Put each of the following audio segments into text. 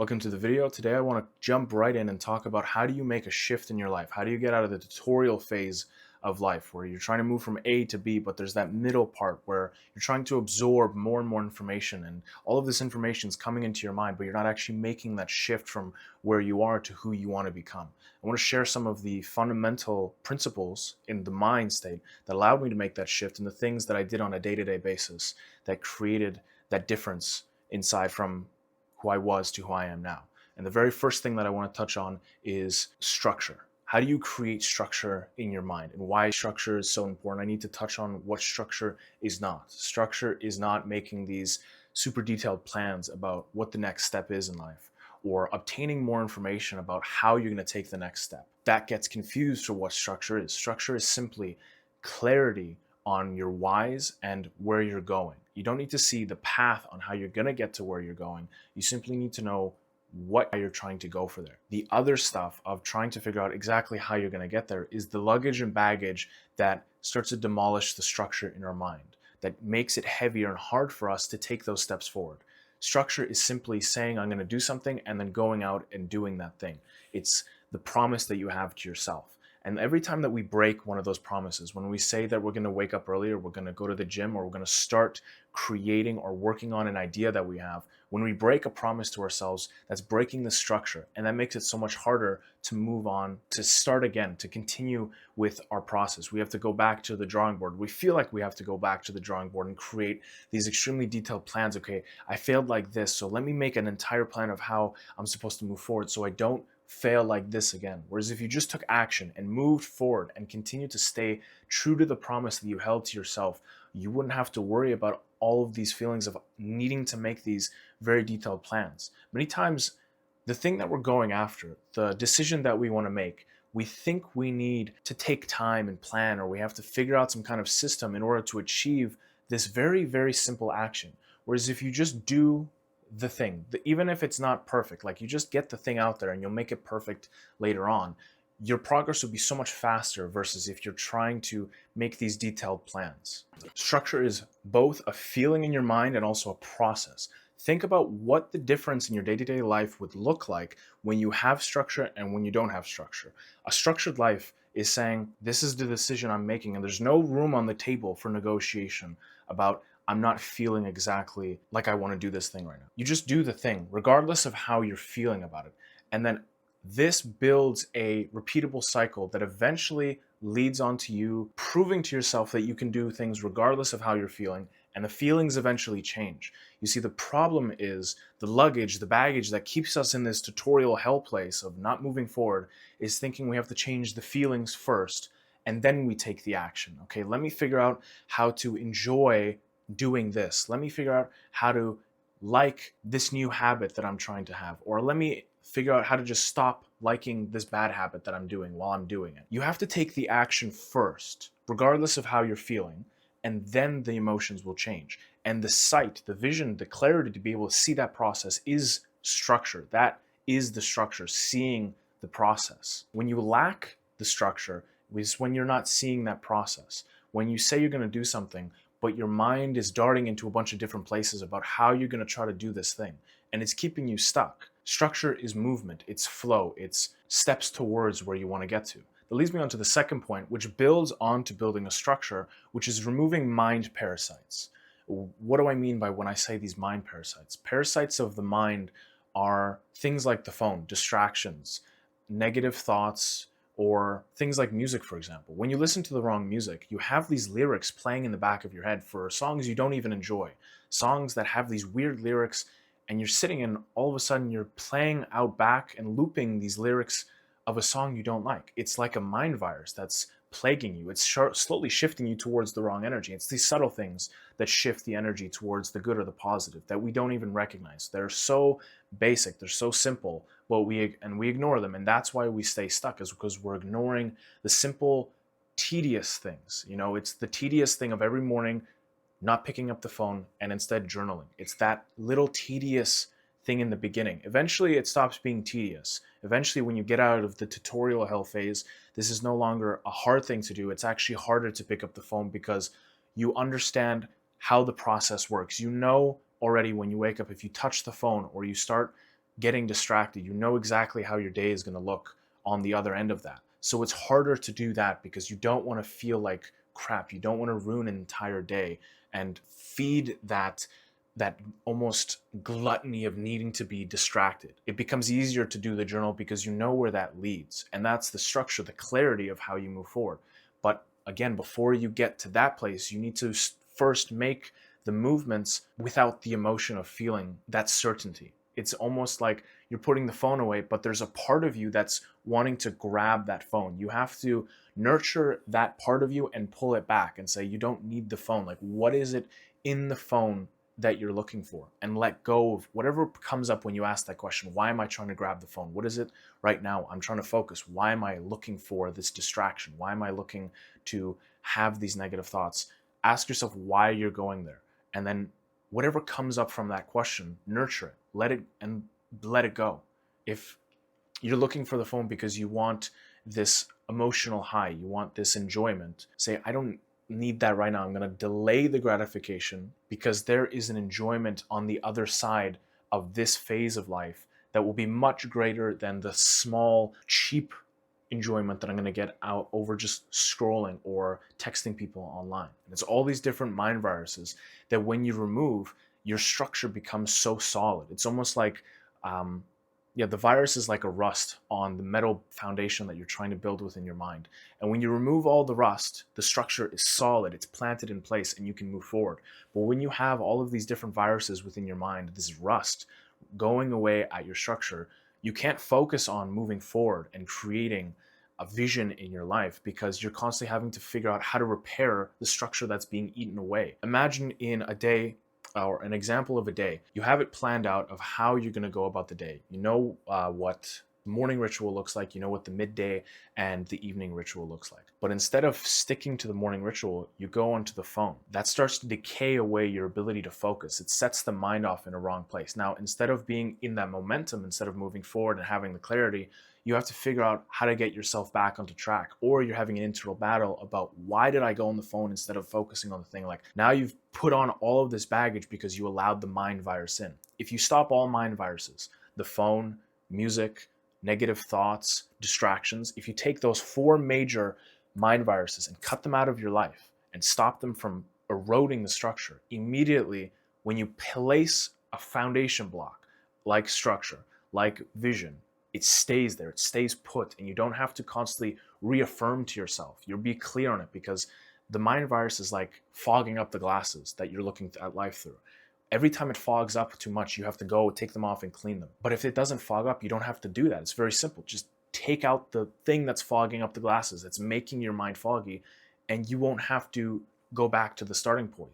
Welcome to the video. Today I want to jump right in and talk about how do you make a shift in your life? How do you get out of the tutorial phase of life where you're trying to move from A to B, but there's that middle part where you're trying to absorb more and more information and all of this information is coming into your mind, but you're not actually making that shift from where you are to who you want to become. I want to share some of the fundamental principles in the mind state that allowed me to make that shift and the things that I did on a day-to-day basis that created that difference inside from who I was to who I am now. And the very first thing that I want to touch on is structure. How do you create structure in your mind and why structure is so important? I need to touch on what structure is not. Structure is not making these super detailed plans about what the next step is in life or obtaining more information about how you're going to take the next step. That gets confused for what structure is. Structure is simply clarity on your whys and where you're going. You don't need to see the path on how you're going to get to where you're going. You simply need to know what you're trying to go for there. The other stuff of trying to figure out exactly how you're going to get there is the luggage and baggage that starts to demolish the structure in our mind, that makes it heavier and hard for us to take those steps forward. Structure is simply saying, I'm going to do something and then going out and doing that thing. It's the promise that you have to yourself. And every time that we break one of those promises, when we say that we're going to wake up earlier, we're going to go to the gym, or we're going to start creating or working on an idea that we have, when we break a promise to ourselves, that's breaking the structure. And that makes it so much harder to move on, to start again, to continue with our process. We have to go back to the drawing board. We feel like we have to go back to the drawing board and create these extremely detailed plans. Okay, I failed like this, so let me make an entire plan of how I'm supposed to move forward so I don't fail like this again. Whereas if you just took action and moved forward and continued to stay true to the promise that you held to yourself, you wouldn't have to worry about all of these feelings of needing to make these very detailed plans. Many times, the thing that we're going after, the decision that we want to make, we think we need to take time and plan, or we have to figure out some kind of system in order to achieve this very, very simple action. Whereas if you just do the thing, even if it's not perfect, like you just get the thing out there and you'll make it perfect later on, your progress will be so much faster versus if you're trying to make these detailed plans. Structure is both a feeling in your mind and also a process. Think about what the difference in your day-to-day life would look like when you have structure and when you don't have structure. A structured life is saying, this is the decision I'm making, and there's no room on the table for negotiation about I'm not feeling exactly like I want to do this thing right now. You just do the thing, regardless of how you're feeling about it. And then this builds a repeatable cycle that eventually leads on to you proving to yourself that you can do things regardless of how you're feeling, and the feelings eventually change. You see, the problem is the luggage, the baggage that keeps us in this tutorial hell place of not moving forward is thinking we have to change the feelings first and then we take the action. Okay, let me figure out how to enjoy doing this. Let me figure out how to like this new habit that I'm trying to have, or let me figure out how to just stop liking this bad habit that I'm doing while I'm doing it. You have to take the action first, regardless of how you're feeling, and then the emotions will change. And the sight, the vision, the clarity to be able to see that process is structure. That is the structure, seeing the process. When you lack the structure is when you're not seeing that process. When you say you're going to do something, but your mind is darting into a bunch of different places about how you're going to try to do this thing, and it's keeping you stuck. Structure is movement, it's flow, it's steps towards where you want to get to. That leads me on to the second point, which builds on to building a structure, which is removing mind parasites. What do I mean by when I say these mind parasites? Parasites of the mind are things like the phone, distractions, negative thoughts, or things like music, for example. When you listen to the wrong music, you have these lyrics playing in the back of your head for songs you don't even enjoy, songs that have these weird lyrics, and you're sitting and all of a sudden you're playing out back and looping these lyrics of a song you don't like. It's like a mind virus that's plaguing you. It's slowly shifting you towards the wrong energy. It's these subtle things that shift the energy towards the good or the positive that we don't even recognize. They're so basic, they're so simple, but we ignore them, and that's why we stay stuck, is because we're ignoring the simple, tedious things. You know, it's the tedious thing of every morning not picking up the phone and instead journaling. It's that little tedious thing in the beginning. Eventually it stops being tedious. Eventually, when you get out of the tutorial hell phase, this is no longer a hard thing to do. It's actually harder to pick up the phone because you understand how the process works. You know already when you wake up, if you touch the phone or you start getting distracted. You know exactly how your day is going to look on the other end of that. So it's harder to do that because you don't want to feel like crap. You don't want to ruin an entire day and feed that almost gluttony of needing to be distracted. It becomes easier to do the journal because you know where that leads. And that's the structure, the clarity of how you move forward. But again, before you get to that place, you need to first make the movements without the emotion of feeling that certainty. It's almost like you're putting the phone away, but there's a part of you that's wanting to grab that phone. You have to nurture that part of you and pull it back and say, you don't need the phone. Like, what is it in the phone that you're looking for? And let go of whatever comes up when you ask that question. Why am I trying to grab the phone? What is it right now? I'm trying to focus. Why am I looking for this distraction? Why am I looking to have these negative thoughts? Ask yourself why you're going there. And then whatever comes up from that question, nurture it. Let it go. If you're looking for the phone because you want this emotional high, you want this enjoyment, say, I don't need that right now. I'm going to delay the gratification because there is an enjoyment on the other side of this phase of life that will be much greater than the small, cheap enjoyment that I'm going to get out over just scrolling or texting people online. And it's all these different mind viruses that when you remove, your structure becomes so solid. It's almost like, the virus is like a rust on the metal foundation that you're trying to build within your mind. And when you remove all the rust, the structure is solid, it's planted in place, and you can move forward. But when you have all of these different viruses within your mind, this rust going away at your structure, you can't focus on moving forward and creating a vision in your life because you're constantly having to figure out how to repair the structure that's being eaten away. Imagine in a day, or an example of a day, you have it planned out of how you're going to go about the day. You know what morning ritual looks like, you know what the midday and the evening ritual looks like. But instead of sticking to the morning ritual, you go onto the phone. That starts to decay away your ability to focus. It sets the mind off in a wrong place. Now, instead of being in that momentum, instead of moving forward and having the clarity, you have to figure out how to get yourself back onto track, or you're having an internal battle about why did I go on the phone instead of focusing on the thing. Like, now you've put on all of this baggage because you allowed the mind virus in. If you stop all mind viruses, the phone, music, negative thoughts, distractions, if you take those four major mind viruses and cut them out of your life and stop them from eroding the structure, immediately when you place a foundation block like structure, like vision, it stays there, it stays put, and you don't have to constantly reaffirm to yourself. You'll be clear on it because the mind virus is like fogging up the glasses that you're looking at life through. Every time it fogs up too much, you have to go take them off and clean them. But if it doesn't fog up, you don't have to do that. It's very simple. Just take out the thing that's fogging up the glasses, that's making your mind foggy, and you won't have to go back to the starting point.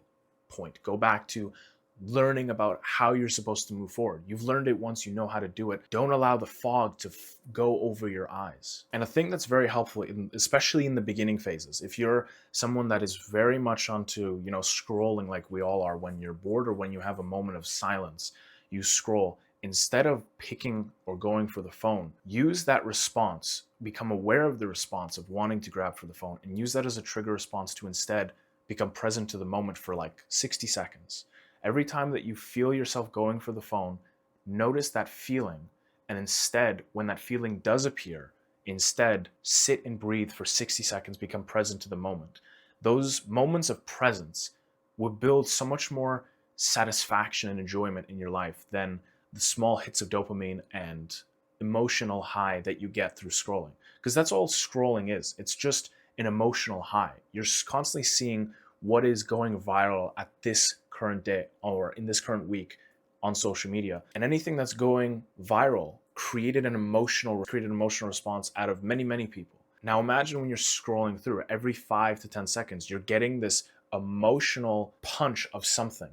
Go back to learning about how you're supposed to move forward. You've learned it once, you know how to do it. Don't allow the fog to go over your eyes. And a thing that's very helpful, especially in the beginning phases, if you're someone that is very much onto, scrolling like we all are, when you're bored or when you have a moment of silence, you scroll. Instead of picking or going for the phone, use that response, become aware of the response of wanting to grab for the phone, and use that as a trigger response to instead become present to the moment for like 60 seconds. Every time that you feel yourself going for the phone, notice that feeling. And instead, when that feeling does appear, instead sit and breathe for 60 seconds, become present to the moment. Those moments of presence will build so much more satisfaction and enjoyment in your life than the small hits of dopamine and emotional high that you get through scrolling. Because that's all scrolling is. It's just an emotional high. You're constantly seeing what is going viral at this current day or in this current week on social media. And anything that's going viral created an emotional response out of many, many people. Now imagine when you're scrolling through, every 5 to 10 seconds, you're getting this emotional punch of something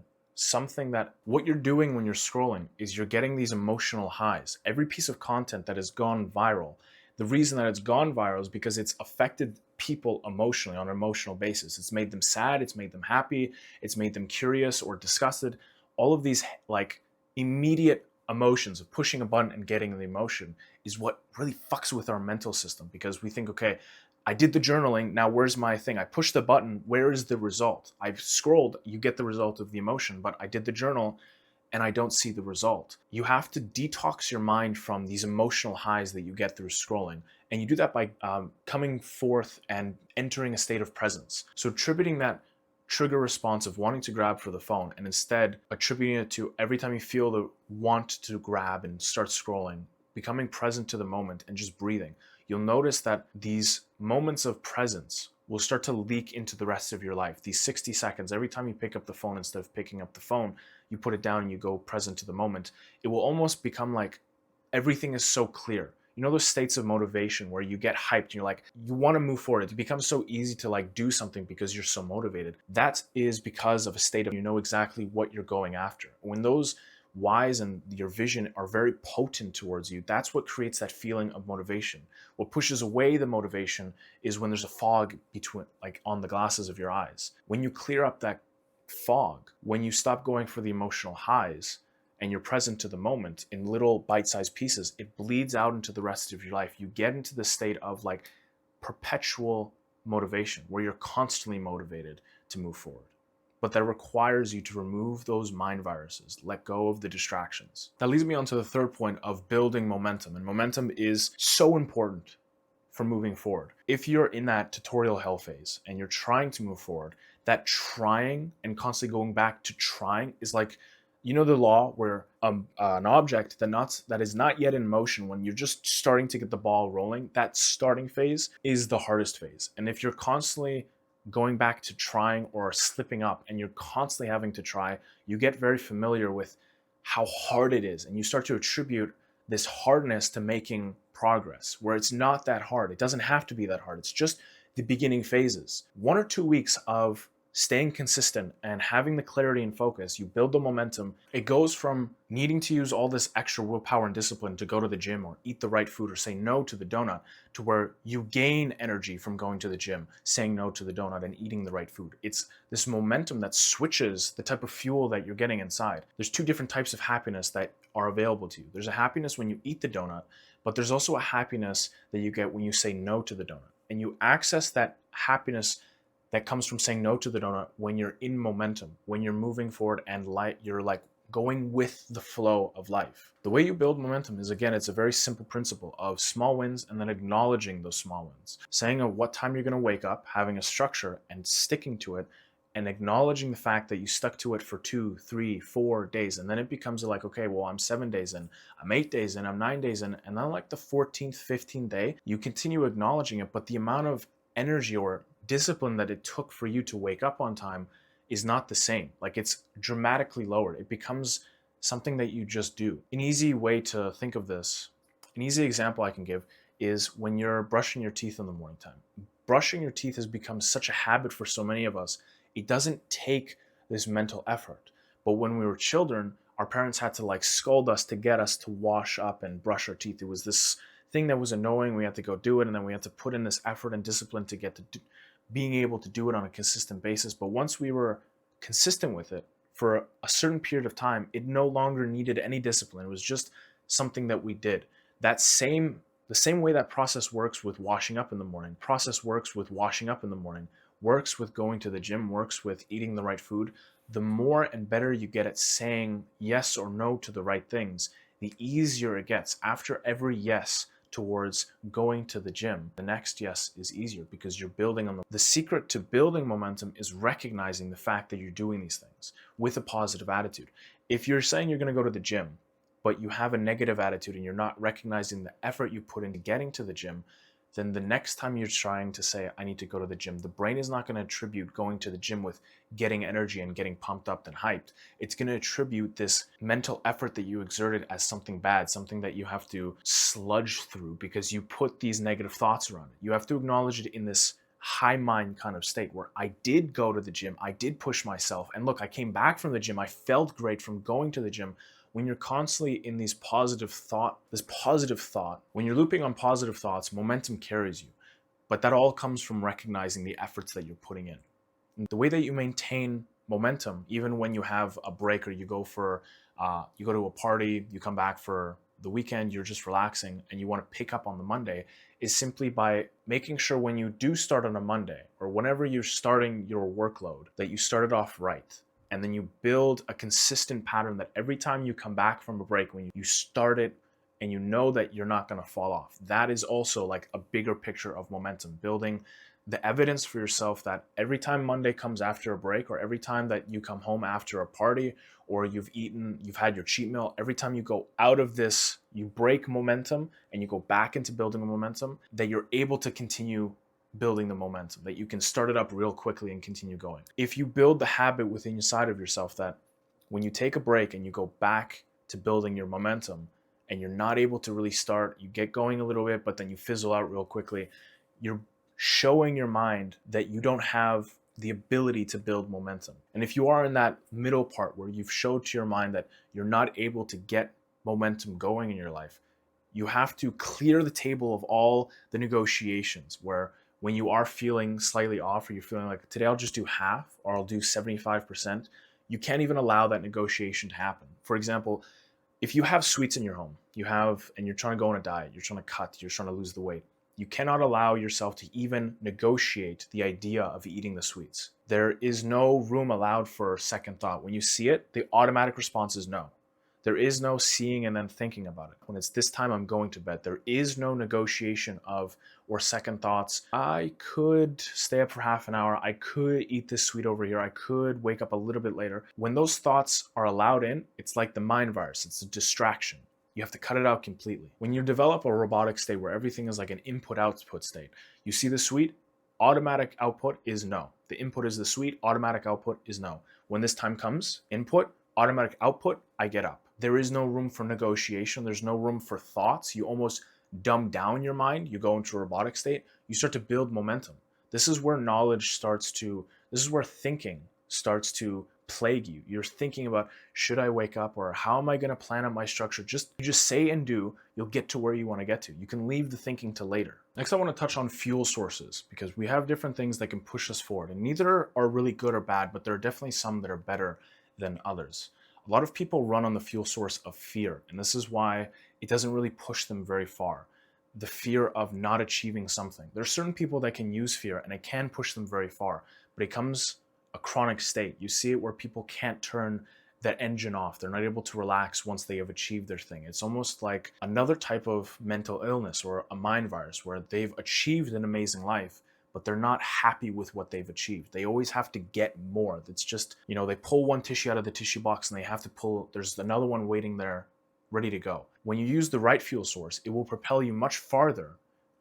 that what you're doing when you're scrolling is you're getting these emotional highs. Every piece of content that has gone viral, the reason that it's gone viral is because it's affected people emotionally on an emotional basis. It's made them sad, it's made them happy, it's made them curious or disgusted. All of these like immediate emotions of pushing a button and getting the emotion is what really fucks with our mental system, because we think, okay, I did the journaling, now where's my thing? I pushed the button, where is the result? I've scrolled, you get the result of the emotion, but I did the journal, and I don't see the result. You have to detox your mind from these emotional highs that you get through scrolling. And you do that by coming forth and entering a state of presence. So attributing that trigger response of wanting to grab for the phone and instead attributing it to every time you feel the want to grab and start scrolling, becoming present to the moment and just breathing, you'll notice that these moments of presence will start to leak into the rest of your life. These 60 seconds, every time you pick up the phone, instead of picking up the phone, you put it down and you go present to the moment. It will almost become like everything is so clear. You know those states of motivation where you get hyped and you're like, you want to move forward. It becomes so easy to like do something because you're so motivated. That is because of a state of, you know exactly what you're going after. When those whys and your vision are very potent towards you, that's what creates that feeling of motivation. What pushes away the motivation is when there's a fog between, like, on the glasses of your eyes. When you clear up that fog, when you stop going for the emotional highs and you're present to the moment in little bite-sized pieces, it bleeds out into the rest of your life. You get into the state of like perpetual motivation where you're constantly motivated to move forward. But that requires you to remove those mind viruses, let go of the distractions. That leads me on to the third point of building momentum. And momentum is so important for moving forward. If you're in that tutorial hell phase and you're trying to move forward, that trying and constantly going back to trying is like, you know, the law where an object that is not yet in motion, when you're just starting to get the ball rolling, that starting phase is the hardest phase. And if you're constantly going back to trying or slipping up and you're constantly having to try, you get very familiar with how hard it is. And you start to attribute this hardness to making progress, where it's not that hard. It doesn't have to be that hard. It's just the beginning phases. 1 or 2 weeks of staying consistent and having the clarity and focus, you build the momentum. It goes from needing to use all this extra willpower and discipline to go to the gym or eat the right food or say no to the donut, to where you gain energy from going to the gym, saying no to the donut and eating the right food. It's this momentum that switches the type of fuel that you're getting inside. There's 2 different types of happiness that are available to you. There's a happiness when you eat the donut, but there's also a happiness that you get when you say no to the donut. And you access that happiness that comes from saying no to the donut when you're in momentum, when you're moving forward and you're like going with the flow of life. The way you build momentum is, again, it's a very simple principle of small wins and then acknowledging those small wins. Saying at what time you're going to wake up, having a structure and sticking to it, and acknowledging the fact that you stuck to it for 2, 3, 4 days. And then it becomes like, okay, well, I'm 7 days in, I'm 8 days in, I'm 9 days in. And then like the 14th, 15th day, you continue acknowledging it, but the amount of energy or discipline that it took for you to wake up on time is not the same. Like, it's dramatically lowered. It becomes something that you just do. An easy way to think of this, an easy example I can give is when you're brushing your teeth in the morning time. Brushing your teeth has become such a habit for so many of us. It doesn't take this mental effort. But when we were children, our parents had to like scold us to get us to wash up and brush our teeth. It was this thing that was annoying. We had to go do it, and then we had to put in this effort and discipline to get to being able to do it on a consistent basis. But once we were consistent with it for a certain period of time, it no longer needed any discipline. It was just something that we did. The same way that process works with washing up in the morning, works with going to the gym, works with eating the right food. The more and better you get at saying yes or no to the right things, the easier it gets. After every yes towards going to the gym, the next yes is easier because you're building on the secret to building momentum is recognizing the fact that you're doing these things with a positive attitude. If you're saying you're going to go to the gym, but you have a negative attitude and you're not recognizing the effort you put into getting to the gym, then the next time you're trying to say, I need to go to the gym, the brain is not going to attribute going to the gym with getting energy and getting pumped up and hyped. It's going to attribute this mental effort that you exerted as something bad, something that you have to sludge through because you put these negative thoughts around it. You have to acknowledge it in this high mind kind of state where I did go to the gym, I did push myself, and look, I came back from the gym, I felt great from going to the gym. When you're constantly in this positive thought, when you're looping on positive thoughts, momentum carries you. But that all comes from recognizing the efforts that you're putting in. And the way that you maintain momentum, even when you have a break or you go to a party, you come back for the weekend, you're just relaxing and you want to pick up on the Monday, is simply by making sure when you do start on a Monday or whenever you're starting your workload, that you start it off right. and then you build a consistent pattern that every time you come back from a break, when you start it and you know that you're not going to fall off. That is also like a bigger picture of momentum, building the evidence for yourself that every time Monday comes after a break, or every time that you come home after a party, or you've had your cheat meal, every time you go out of this, you break momentum and you go back into building a momentum, that you're able to continue building the momentum, that you can start it up real quickly and continue going. If you build the habit within inside of yourself that when you take a break and you go back to building your momentum and you're not able to really start, you get going a little bit, but then you fizzle out real quickly, you're showing your mind that you don't have the ability to build momentum. And if you are in that middle part where you've showed to your mind that you're not able to get momentum going in your life, you have to clear the table of all the negotiations where when you are feeling slightly off, or you're feeling like today I'll just do half or I'll do 75%, you can't even allow that negotiation to happen. For example, if you have sweets in your home, and you're trying to go on a diet, you're trying to cut, you're trying to lose the weight, you cannot allow yourself to even negotiate the idea of eating the sweets. There is no room allowed for second thought. When you see it, the automatic response is no. There is no seeing and then thinking about it. When it's this time I'm going to bed, there is no negotiation of or second thoughts. I could stay up for half an hour. I could eat this sweet over here. I could wake up a little bit later. When those thoughts are allowed in, it's like the mind virus. It's a distraction. You have to cut it out completely. When you develop a robotic state where everything is like an input-output state, you see the sweet, automatic output is no. The input is the sweet, automatic output is no. When this time comes, input, automatic output, I get up. There is no room for negotiation. There's no room for thoughts. You almost dumb down your mind. You go into a robotic state. You start to build momentum. This is where this is where thinking starts to plague you. You're thinking about, should I wake up, or how am I going to plan out my structure? You just say and do, you'll get to where you want to get to. You can leave the thinking to later. Next, I want to touch on fuel sources, because we have different things that can push us forward, and neither are really good or bad, but there are definitely some that are better than others. A lot of people run on the fuel source of fear, and this is why it doesn't really push them very far. The fear of not achieving something. There are certain people that can use fear and it can push them very far, but it becomes a chronic state. You see it where people can't turn that engine off. They're not able to relax once they have achieved their thing. It's almost like another type of mental illness or a mind virus where they've achieved an amazing life, but they're not happy with what they've achieved. They always have to get more. It's just, they pull one tissue out of the tissue box and they have to there's another one waiting there ready to go. When you use the right fuel source, it will propel you much farther,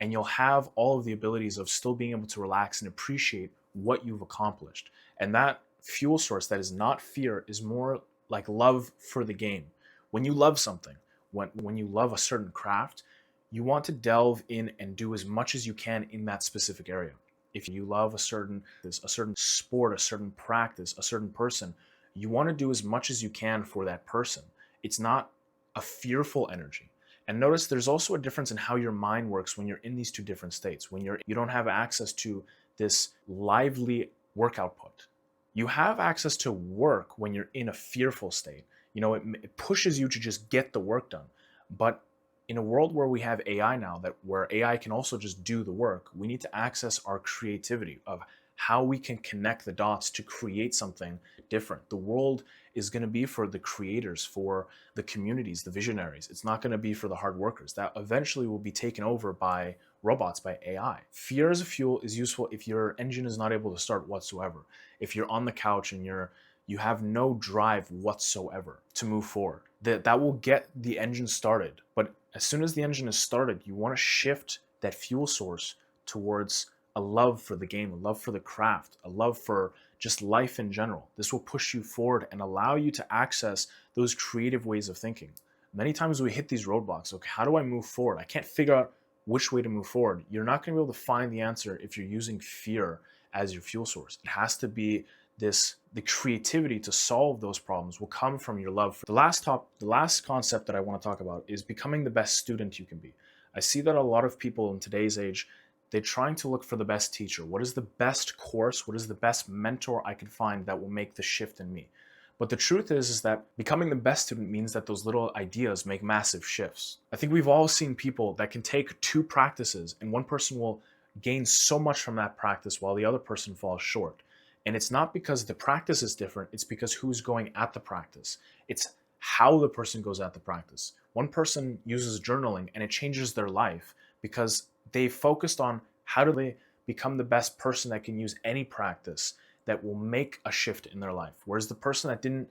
and you'll have all of the abilities of still being able to relax and appreciate what you've accomplished. And that fuel source that is not fear is more like love for the game. When you love something, when you love a certain craft, you want to delve in and do as much as you can in that specific area. If you love a certain sport, a certain practice, a certain person, you want to do as much as you can for that person. It's not a fearful energy. And notice there's also a difference in how your mind works when you're in these two different states. When you don't have access to this lively work output. You have access to work when you're in a fearful state. It pushes you to just get the work done. But in a world where we have AI now, where AI can also just do the work, we need to access our creativity of how we can connect the dots to create something different. The world is going to be for the creators, for the communities, the visionaries. It's not going to be for the hard workers. That eventually will be taken over by robots, by AI. Fear as a fuel is useful if your engine is not able to start whatsoever. If you're on the couch and you have no drive whatsoever to move forward, that will get the engine started. But as soon as the engine is started, you want to shift that fuel source towards a love for the game, a love for the craft, a love for just life in general. This will push you forward and allow you to access those creative ways of thinking. Many times we hit these roadblocks. Okay, how do I move forward? I can't figure out which way to move forward. You're not going to be able to find the answer if you're using fear as your fuel source. It has to be the creativity to solve those problems will come from your love. The last concept that I want to talk about is becoming the best student you can be. I see that a lot of people in today's age, they're trying to look for the best teacher. What is the best course? What is the best mentor I can find that will make the shift in me? But the truth is that becoming the best student means that those little ideas make massive shifts. I think we've all seen people that can take two practices and one person will gain so much from that practice while the other person falls short. And it's not because the practice is different, it's because who's going at the practice. It's how the person goes at the practice. One person uses journaling and it changes their life because they focused on how do they become the best person that can use any practice that will make a shift in their life. Whereas the person that didn't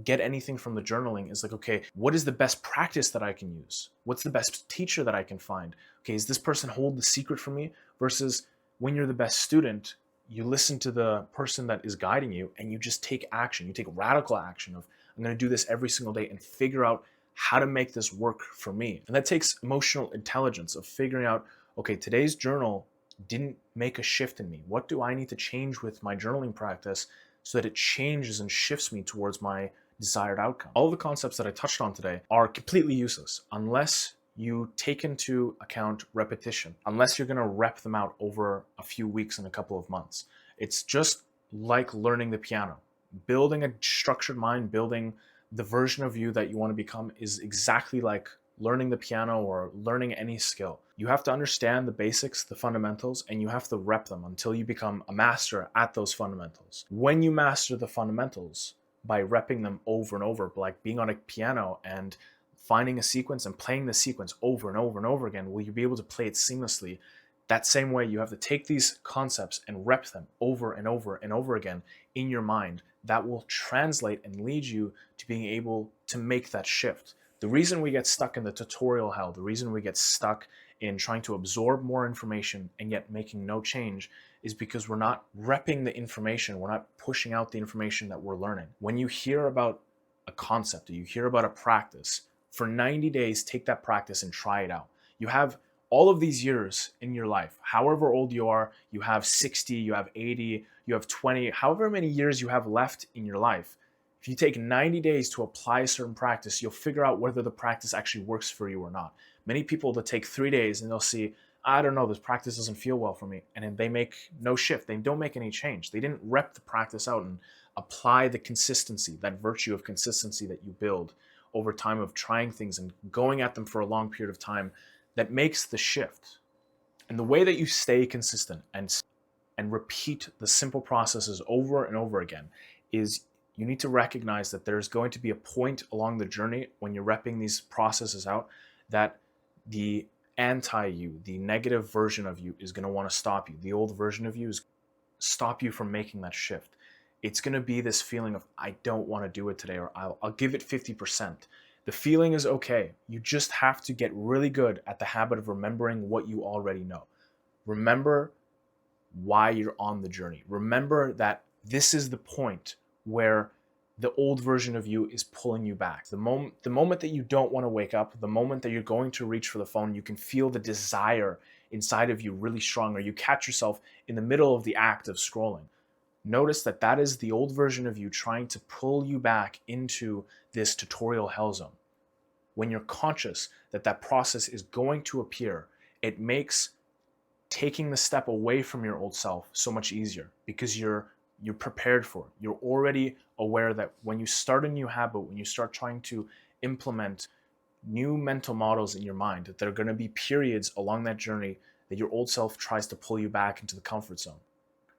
get anything from the journaling is like, okay, what is the best practice that I can use? What's the best teacher that I can find? Okay, is this person hold the secret for me? Versus when you're the best student, you listen to the person that is guiding you and you just take action. You take radical action of, I'm going to do this every single day and figure out how to make this work for me. And that takes emotional intelligence of figuring out, okay, today's journal didn't make a shift in me. What do I need to change with my journaling practice so that it changes and shifts me towards my desired outcome? All the concepts that I touched on today are completely useless unless you take into account repetition, unless you're going to rep them out over a few weeks and a couple of months. It's just like learning the piano. Building a structured mind, building the version of you that you want to become is exactly like learning the piano or learning any skill. You have to understand the basics, the fundamentals, and you have to rep them until you become a master at those fundamentals. When you master the fundamentals by repping them over and over, like being on a piano and finding a sequence and playing the sequence over and over and over again, will you be able to play it seamlessly? That same way, you have to take these concepts and rep them over and over and over again in your mind. That will translate and lead you to being able to make that shift. The reason we get stuck in the tutorial hell, the reason we get stuck in trying to absorb more information and yet making no change is because we're not repping the information. We're not pushing out the information that we're learning. When you hear about a concept or you hear about a practice, for 90 days, take that practice and try it out. You have all of these years in your life, however old you are, you have 60, you have 80, you have 20, however many years you have left in your life. If you take 90 days to apply a certain practice, you'll figure out whether the practice actually works for you or not. Many people that take 3 days and they'll see, I don't know, this practice doesn't feel well for me. And then they make no shift. They don't make any change. They didn't rep the practice out and apply the consistency, that virtue of consistency that you build over time of trying things and going at them for a long period of time that makes the shift. And the way that you stay consistent and repeat the simple processes over and over again is you need to recognize that there's going to be a point along the journey when you're repping these processes out that the anti-you, the negative version of you is going to want to stop you. The old version of you is stop you from making that shift. It's going to be this feeling of, I don't want to do it today, or I'll give it 50%. The feeling is okay. You just have to get really good at the habit of remembering what you already know. Remember why you're on the journey. Remember that this is the point where the old version of you is pulling you back. The moment that you don't want to wake up, the moment that you're going to reach for the phone, you can feel the desire inside of you really strong, or you catch yourself in the middle of the act of scrolling. Notice that that is the old version of you trying to pull you back into this tutorial hell zone. When you're conscious that that process is going to appear, it makes taking the step away from your old self so much easier because you're prepared for it. You're already aware that when you start a new habit, when you start trying to implement new mental models in your mind, that there are going to be periods along that journey that your old self tries to pull you back into the comfort zone.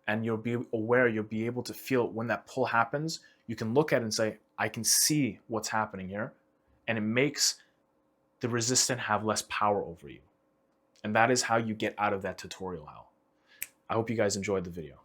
And you'll be aware, you'll be able to feel when that pull happens, you can look at it and say, I can see what's happening here. And it makes the resistant have less power over you. And that is how you get out of that tutorial hell. I hope you guys enjoyed the video.